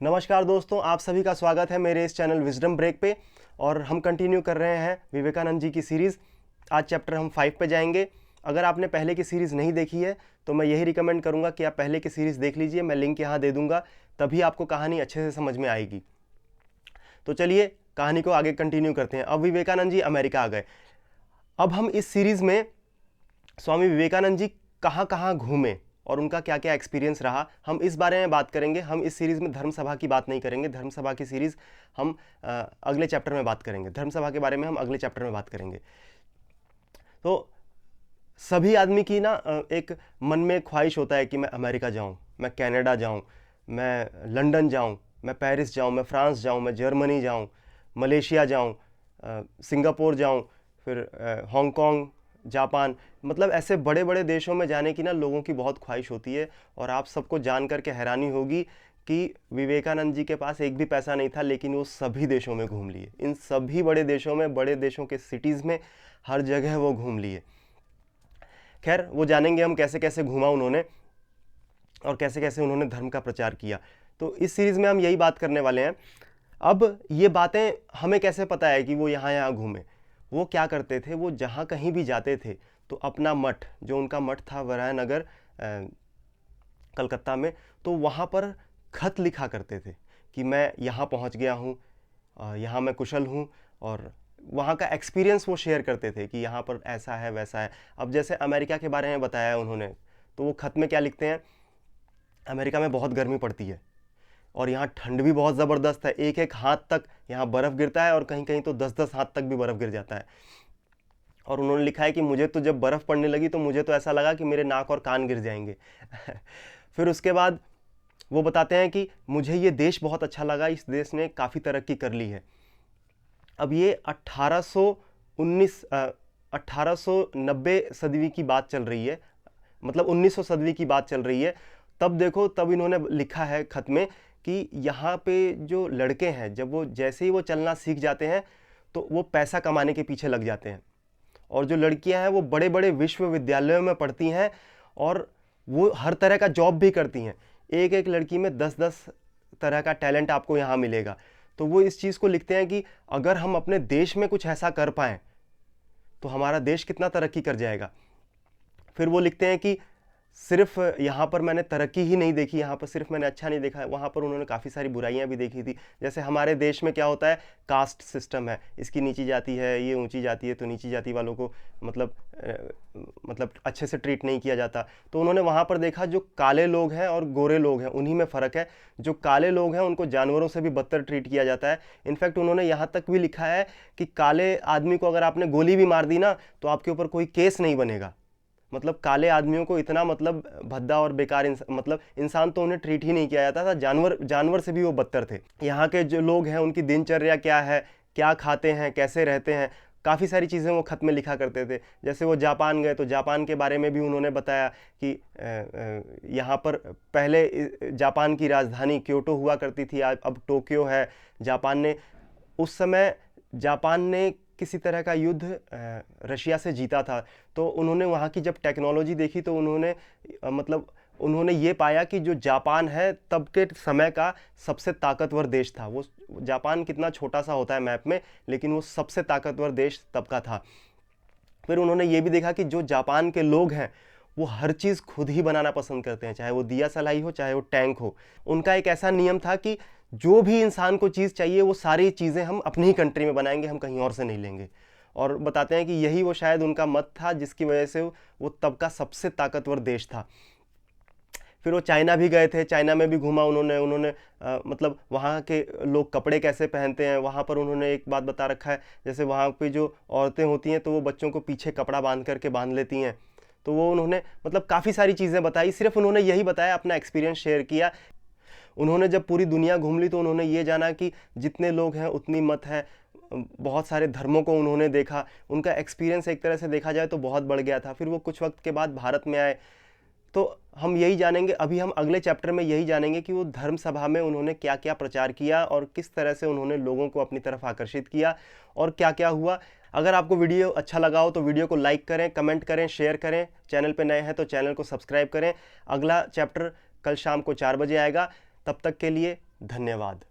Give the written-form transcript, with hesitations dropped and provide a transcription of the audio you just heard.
नमस्कार दोस्तों, आप सभी का स्वागत है मेरे इस चैनल विजडम ब्रेक पे। और हम कंटिन्यू कर रहे हैं विवेकानंद जी की सीरीज़। आज चैप्टर हम 5 पे जाएंगे। अगर आपने पहले की सीरीज़ नहीं देखी है तो मैं यही रिकमेंड करूंगा कि आप पहले की सीरीज़ देख लीजिए। मैं लिंक यहाँ दे दूंगा, तभी आपको कहानी अच्छे से समझ में आएगी। तो चलिए कहानी को आगे कंटिन्यू करते हैं। अब विवेकानंद जी अमेरिका आ गए। अब हम इस सीरीज़ में स्वामी विवेकानंद जी कहाँ कहाँ घूमे और उनका क्या क्या एक्सपीरियंस रहा, हम इस बारे में बात करेंगे। हम इस सीरीज़ में धर्म सभा की बात नहीं करेंगे। धर्म सभा की सीरीज़ हम अगले चैप्टर में बात करेंगे। धर्म सभा के बारे में हम अगले चैप्टर में बात करेंगे। तो सभी आदमी की ना एक मन में ख्वाहिश होता है कि मैं अमेरिका जाऊं, मैं कनाडा जाऊं, मैं लंदन जाऊं, मैं पेरिस जाऊं, मैं फ्रांस जाऊं, मैं जर्मनी जाऊं, मलेशिया जाऊं, सिंगापुर जाऊं, फिर हांगकांग, जापान, मतलब ऐसे बड़े बड़े देशों में जाने की ना लोगों की बहुत ख्वाहिश होती है। और आप सबको जान करके हैरानी होगी कि विवेकानंद जी के पास एक भी पैसा नहीं था, लेकिन वो सभी देशों में घूम लिए। इन सभी बड़े देशों में, बड़े देशों के सिटीज़ में, हर जगह वो घूम लिए। खैर, वो जानेंगे हम कैसे कैसे घूमा उन्होंने और कैसे कैसे उन्होंने धर्म का प्रचार किया। तो इस सीरीज़ में हम यही बात करने वाले हैं। अब ये बातें हमें कैसे पता है कि वो यहाँ यहाँ घूमे? वो क्या करते थे, वो जहाँ कहीं भी जाते थे तो अपना मठ, जो उनका मठ था वराहनगर कलकत्ता में, तो वहाँ पर खत लिखा करते थे कि मैं यहाँ पहुँच गया हूँ, यहाँ मैं कुशल हूँ। और वहाँ का एक्सपीरियंस वो शेयर करते थे कि यहाँ पर ऐसा है वैसा है। अब जैसे अमेरिका के बारे में बताया उन्होंने, तो वो खत में क्या लिखते हैं, अमेरिका में बहुत गर्मी पड़ती है और यहाँ ठंड भी बहुत ज़बरदस्त है। एक एक हाथ तक यहाँ बर्फ़ गिरता है और कहीं कहीं तो 10-10 हाथ तक भी बर्फ़ गिर जाता है। और उन्होंने लिखा है कि मुझे तो जब बर्फ़ पड़ने लगी तो मुझे तो ऐसा लगा कि मेरे नाक और कान गिर जाएंगे। फिर उसके बाद वो बताते हैं कि मुझे ये देश बहुत अच्छा लगा, इस देश ने काफ़ी तरक्की कर ली है। अब ये 1890 सदी की बात चल रही है, मतलब 1900 सदी की बात चल रही है। तब देखो, तब इन्होंने लिखा है खत में कि यहाँ पे जो लड़के हैं, जब वो जैसे ही वो चलना सीख जाते हैं तो वो पैसा कमाने के पीछे लग जाते हैं। और जो लड़कियां हैं वो बड़े बड़े विश्वविद्यालयों में पढ़ती हैं और वो हर तरह का जॉब भी करती हैं। एक एक लड़की में 10-10 तरह का टैलेंट आपको यहाँ मिलेगा। तो वो इस चीज़ को लिखते हैं कि अगर हम अपने देश में कुछ ऐसा कर पाएँ तो हमारा देश कितना तरक्की कर जाएगा। फिर वो लिखते हैं कि सिर्फ यहाँ पर मैंने तरक्की ही नहीं देखी, यहाँ पर सिर्फ मैंने अच्छा नहीं देखा है, वहाँ पर उन्होंने काफ़ी सारी बुराइयाँ भी देखी थी। जैसे हमारे देश में क्या होता है, कास्ट सिस्टम है, इसकी नीची जाति है, ये ऊंची जाति है, तो नीची जाति वालों को मतलब अच्छे से ट्रीट नहीं किया जाता। तो उन्होंने वहाँ पर देखा जो काले लोग हैं और गोरे लोग हैं, उन्हीं में फ़र्क है। जो काले लोग हैं उनको जानवरों से भी बदतर ट्रीट किया जाता है। इनफैक्ट उन्होंने यहाँ तक भी लिखा है कि काले आदमी को अगर आपने गोली भी मार दी ना तो आपके ऊपर कोई केस नहीं बनेगा। मतलब काले आदमियों को इतना मतलब भद्दा और बेकार मतलब इंसान तो उन्हें ट्रीट ही नहीं किया जाता था, जानवर से भी वो बदतर थे। यहाँ के जो लोग हैं उनकी दिनचर्या क्या है, क्या खाते हैं, कैसे रहते हैं, काफ़ी सारी चीज़ें वो खत में लिखा करते थे। जैसे वो जापान गए तो जापान के बारे में भी उन्होंने बताया कि यहाँ पर पहले जापान की राजधानी क्योटो हुआ करती थी, अब टोक्यो है। जापान ने उस समय जापान ने किसी तरह का युद्ध रशिया से जीता था। तो उन्होंने वहाँ की जब टेक्नोलॉजी देखी तो उन्होंने मतलब उन्होंने ये पाया कि जो जापान है तब के समय का सबसे ताकतवर देश था। वो जापान कितना छोटा सा होता है मैप में, लेकिन वो सबसे ताकतवर देश तब का था। फिर उन्होंने ये भी देखा कि जो जापान के लोग हैं वो हर चीज़ खुद ही बनाना पसंद करते हैं, चाहे वो दिया सलाई हो, चाहे वो टैंक हो। उनका एक ऐसा नियम था कि जो भी इंसान को चीज़ चाहिए वो सारी चीज़ें हम अपनी ही कंट्री में बनाएंगे, हम कहीं और से नहीं लेंगे। और बताते हैं कि यही वो शायद उनका मत था जिसकी वजह से वो तब का सबसे ताकतवर देश था। फिर वो चाइना भी गए थे, चाइना में भी घूमा उन्होंने मतलब वहाँ के लोग कपड़े कैसे पहनते हैं। वहाँ पर उन्होंने एक बात बता रखा है, जैसे वहाँ पे जो औरतें होती हैं तो वो बच्चों को पीछे कपड़ा बांध करके बांध लेती हैं। तो वो उन्होंने मतलब काफ़ी सारी चीज़ें बताई। सिर्फ उन्होंने यही बताया, अपना एक्सपीरियंस शेयर किया। उन्होंने जब पूरी दुनिया घूम ली तो उन्होंने ये जाना कि जितने लोग हैं उतनी मत है। बहुत सारे धर्मों को उन्होंने देखा। उनका एक्सपीरियंस एक तरह से देखा जाए तो बहुत बढ़ गया था। फिर वो कुछ वक्त के बाद भारत में आए। तो हम यही जानेंगे, अभी हम अगले चैप्टर में यही जानेंगे कि वो धर्म सभा में उन्होंने क्या क्या प्रचार किया और किस तरह से उन्होंने लोगों को अपनी तरफ आकर्षित किया और क्या क्या हुआ। अगर आपको वीडियो अच्छा लगा हो तो वीडियो को लाइक करें, कमेंट करें, शेयर करें। चैनल पे नए हैं तो चैनल को सब्सक्राइब करें। अगला चैप्टर कल शाम को 4 बजे आएगा। तब तक के लिए धन्यवाद।